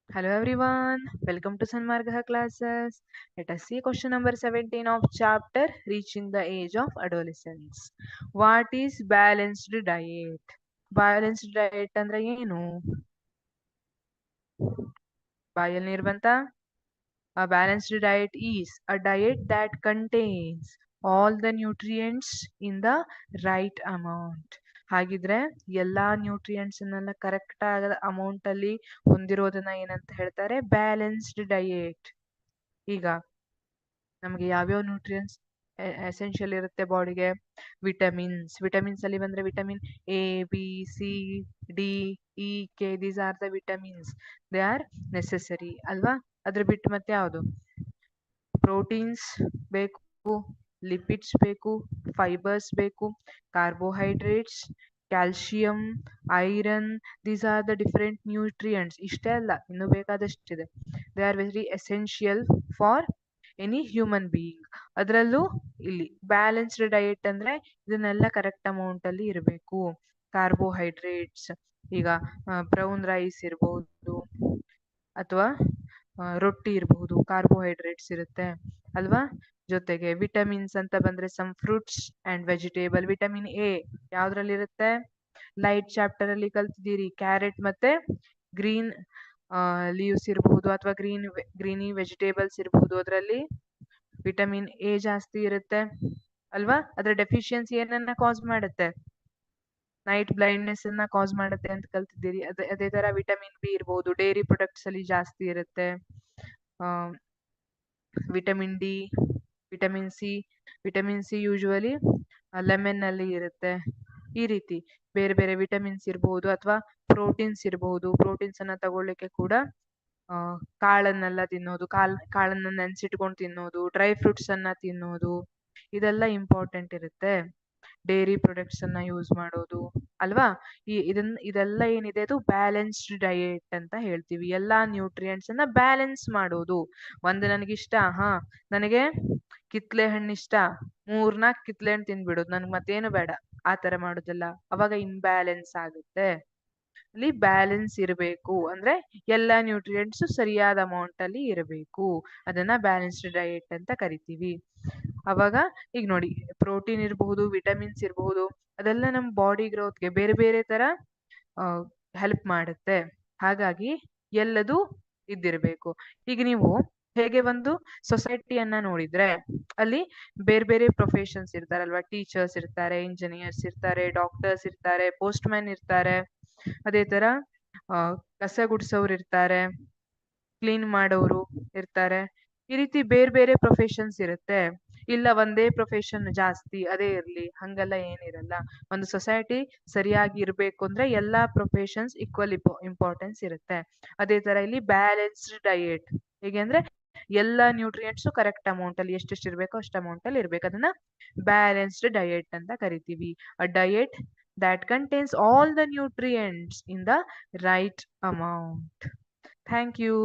Hello everyone, welcome to Sanmargaha classes. Let us see question number 17 of chapter Reaching the Age of Adolescence. What is balanced diet? Balanced diet ಅಂದ್ರೆ ಏನು? ಬಾಯಲ್ಲಿ ನೀರು ಬಂತಾ? A balanced diet is a diet that contains all the nutrients in the right amount. ಹಾಗಿದ್ರೆ ಎಲ್ಲಾ nutrients ಅನ್ನೆಲ್ಲ correct ಆದ amount ಅಲ್ಲಿ ಹೊಂದಿರೋದನ್ನ ಏನಂತ ಹೇಳ್ತಾರೆ? Balanced diet. ಈಗ ನಮಗೆ ಯಾವ್ಯಾವ ನ್ಯೂಟ್ರಿಯೆಂಟ್ಸ್ ಎಸೆನ್ಷಿಯಲ್ ಇರುತ್ತೆ ಬಾಡಿಗೆ? ವಿಟಮಿನ್ಸ್ ಅಲ್ಲಿ ಬಂದ್ರೆ vitamin A, B, C, D, E, K, these are the vitamins. They are necessary ಅಲ್ವಾ? ಅದ್ರ ಬಿಟ್ಟು ಮತ್ತೆ ಯಾವುದು? ಪ್ರೋಟೀನ್ಸ್ ಬೇಕು, ಲಿಪಿಡ್ಸ್ ಬೇಕು, ಫೈಬರ್ಸ್ ಬೇಕು, carbohydrates, calcium, iron, these are the different nutrients. ಇಷ್ಟೇ ಅಲ್ಲ, ಇನ್ನು ಬೇಕಾದಷ್ಟಿದೆ. They are very essential for any human being. ಅದರಲ್ಲೂ ಇಲ್ಲಿ ಬ್ಯಾಲೆನ್ಸ್ಡ್ ಡಯಟ್ ಅಂದ್ರೆ ಇದನ್ನೆಲ್ಲ ಕರೆಕ್ಟ್ ಅಮೌಂಟ್ ಅಲ್ಲಿ ಇರಬೇಕು. ಕಾರ್ಬೋಹೈಡ್ರೇಟ್ಸ್, ಈಗ ಬ್ರೌನ್ ರೈಸ್ ಇರಬಹುದು ಅಥವಾ ರೊಟ್ಟಿ ಇರಬಹುದು, ಕಾರ್ಬೋಹೈಡ್ರೇಟ್ಸ್ ಇರುತ್ತೆ ಅಲ್ವಾ? ಜೊತೆಗೆ ವಿಟಮಿನ್ಸ್ ಅಂತ ಬಂದ್ರೆ some fruits and vegetable. Vitamin A ಯಾವ್ದ್ರಲ್ಲಿ ಇರುತ್ತೆ? ಲೈಟ್ ಚಾಪ್ಟರ್ ಅಲ್ಲಿ ಕಲ್ತಿದ್ದೀರಿ. ಕ್ಯಾರೆಟ್ ಮತ್ತೆ ಗ್ರೀನ್ ಲೀವ್ಸ್ ಇರಬಹುದು ಅಥವಾ ಗ್ರೀನಿ ವೆಜಿಟೇಬಲ್ಸ್ ಇರಬಹುದು. ಅದರಲ್ಲಿ ವಿಟಮಿನ್ ಎ ಜಾಸ್ತಿ ಇರುತ್ತೆ ಅಲ್ವಾ? ಅದರ ಡೆಫಿಷಿಯನ್ಸಿ ಏನನ್ನ ಕಾಸ್ ಮಾಡುತ್ತೆ? ನೈಟ್ ಬ್ಲೈಂಡ್ನೆಸ್ ಅನ್ನ ಕಾಸ್ ಮಾಡುತ್ತೆ ಅಂತ ಕಲ್ತಿದ್ದೀರಿ. ಅದೇ ತರ ವಿಟಮಿನ್ ಬಿ ಇರಬಹುದು, ಡೈರಿ ಪ್ರೊಡಕ್ಟ್ಸ್ ಅಲ್ಲಿ ಜಾಸ್ತಿ ಇರುತ್ತೆ. Vitamin D, vitamin C usually lemon ಅಲ್ಲಿ ಇರುತ್ತೆ. ಈ ರೀತಿ ಬೇರೆ ಬೇರೆ ವಿಟಮಿನ್ಸ್ ಇರಬಹುದು ಅಥವಾ ಪ್ರೋಟೀನ್ಸ್ ಇರಬಹುದು. ಪ್ರೋಟೀನ್ಸ್ ಅನ್ನ ತಗೊಳ್ಳಿಕ್ಕೆ ಕೂಡ ಕಾಳನ್ನೆಲ್ಲ ತಿನ್ನೋದು, ಕಾಳನ್ನ ನೆನ್ಸಿಟ್ಕೊಂಡು ತಿನ್ನೋದು, ಡ್ರೈ ಫ್ರೂಟ್ಸ್ ಅನ್ನ ತಿನ್ನೋದು, ಇದೆಲ್ಲ ಇಂಪಾರ್ಟೆಂಟ್ ಇರುತ್ತೆ. ಡೈರಿ ಪ್ರೊಡಕ್ಟ್ಸ್ ಅನ್ನ ಯೂಸ್ ಮಾಡೋದು ಅಲ್ವಾ? ಇದೆಲ್ಲ ಏನಿದೆ ಅದು ಬ್ಯಾಲೆನ್ಸ್ಡ್ ಡಯೇಟ್ ಅಂತ ಹೇಳ್ತೀವಿ. ಎಲ್ಲಾ ನ್ಯೂಟ್ರಿಯೆಂಟ್ಸ್ ಅನ್ನ ಬ್ಯಾಲೆನ್ಸ್ ಮಾಡೋದು. ಒಂದು ನನಗಿಷ್ಟ, ನನಗೆ ಕಿತ್ಲೆ ಹಣ್ಣು ಇಷ್ಟ, 3-4 ಕಿತ್ಲೆ ಹಣ್ಣು ತಿಂದ್ಬಿಡೋದು, ನನ್ಗೆ ಮತ್ತೇನು ಬೇಡ, ಆ ತರ ಮಾಡೋದಿಲ್ಲ. ಅವಾಗ ಇಂಬ್ಯಾಲೆನ್ಸ್ ಆಗುತ್ತೆ. ಅಲ್ಲಿ ಬ್ಯಾಲೆನ್ಸ್ ಇರಬೇಕು ಅಂದ್ರೆ ಎಲ್ಲಾ ನ್ಯೂಟ್ರಿಯೆಂಟ್ಸ್ ಸರಿಯಾದ ಅಮೌಂಟ್ ಅಲ್ಲಿ ಇರಬೇಕು. ಅದನ್ನ ಬ್ಯಾಲೆನ್ಸ್ಡ್ ಡಯೇಟ್ ಅಂತ ಕರಿತೀವಿ. ಅವಾಗ ಈಗ ನೋಡಿ, ಪ್ರೋಟೀನ್ ಇರಬಹುದು, ವಿಟಮಿನ್ಸ್ ಇರಬಹುದು, ಅದೆಲ್ಲ ನಮ್ಮ ಬಾಡಿ ಗ್ರೋತ್ಗೆ ಬೇರೆ ಬೇರೆ ತರ ಹೆಲ್ಪ್ ಮಾಡುತ್ತೆ. ಹಾಗಾಗಿ ಎಲ್ಲದೂ ಇದ್ದಿರಬೇಕು. ಈಗ ನೀವು ಹೇಗೆ ಒಂದು ಸೊಸೈಟಿಯನ್ನ ನೋಡಿದ್ರೆ ಅಲ್ಲಿ ಬೇರೆ ಬೇರೆ ಪ್ರೊಫೆಷನ್ಸ್ ಇರ್ತಾರಲ್ವಾ? ಟೀಚರ್ಸ್ ಇರ್ತಾರೆ, ಇಂಜಿನಿಯರ್ಸ್ ಇರ್ತಾರೆ, ಡಾಕ್ಟರ್ಸ್ ಇರ್ತಾರೆ, ಪೋಸ್ಟ್ ಮ್ಯಾನ್ ಇರ್ತಾರೆ, ಅದೇ ತರ ಕಸ ಗುಡ್ಸೋರು ಇರ್ತಾರೆ, ಕ್ಲೀನ್ ಮಾಡೋರು ಇರ್ತಾರೆ. ಈ ರೀತಿ ಬೇರೆ ಬೇರೆ ಪ್ರೊಫೆಷನ್ಸ್ ಇರುತ್ತೆ. ಇಲ್ಲ ಒಂದೇ ಪ್ರೊಫೆಷನ್ ಜಾಸ್ತಿ ಅದೇ ಇರ್ಲಿ, ಹಂಗೆಲ್ಲ ಏನಿರಲ್ಲ. ಒಂದು ಸೊಸೈಟಿ ಸರಿಯಾಗಿ ಇರ್ಬೇಕು ಅಂದ್ರೆ ಎಲ್ಲಾ ಪ್ರೊಫೆಷನ್ಸ್ ಈಕ್ವಲ್ ಇಂಪಾರ್ಟೆನ್ಸ್ ಇರುತ್ತೆ. ಅದೇ ತರ ಇಲ್ಲಿ ಬ್ಯಾಲೆನ್ಸ್ಡ್ ಡಯೇಟ್ ಹೇಗೆ ಅಂದ್ರೆ ಎಲ್ಲಾ ನ್ಯೂಟ್ರಿಯೆಂಟ್ಸ್ ಕರೆಕ್ಟ್ ಅಮೌಂಟ್ ಅಲ್ಲಿ ಎಷ್ಟೆಷ್ಟು ಇರ್ಬೇಕೋ ಅಷ್ಟು ಅಮೌಂಟ್ ಅಲ್ಲಿ ಇರ್ಬೇಕು. ಅದನ್ನ ಬ್ಯಾಲೆನ್ಸ್ಡ್ ಡಯೇಟ್ ಅಂತ ಕರಿತೀವಿ. ಅ diet that contains all the nutrients in the right amount. Thank you.